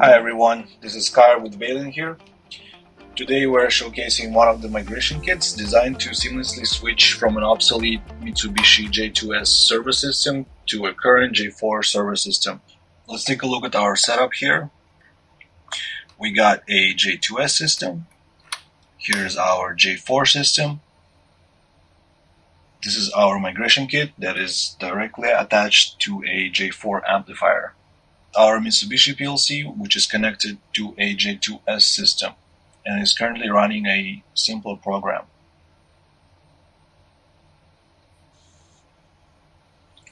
Hi everyone, this is Kair with Valen here. Today we're showcasing one of the migration kits designed to seamlessly switch from an obsolete Mitsubishi J2S server system to a current J4 server system. Let's take a look at our setup here. We got a J2S system. Here's our J4 system. This is our migration kit that is directly attached to a J4 amplifier. Our Mitsubishi PLC, which is connected to a J2S system and is currently running a simple program.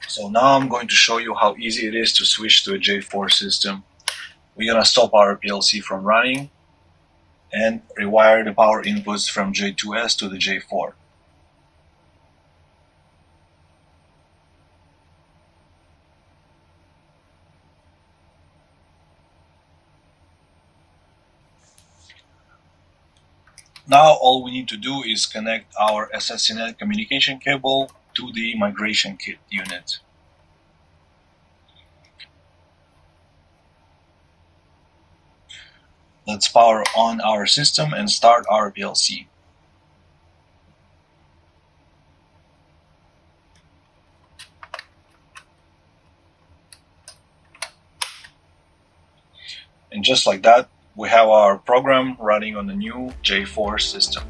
So now I'm going to show you how easy it is to switch to a J4 system. We're going to stop our PLC from running and rewire the power inputs from J2S to the J4. Now all we need to do is connect our SSCnet communication cable to the migration kit unit. Let's power on our system and start our PLC. And just like that, we have our program running on the new J4 system.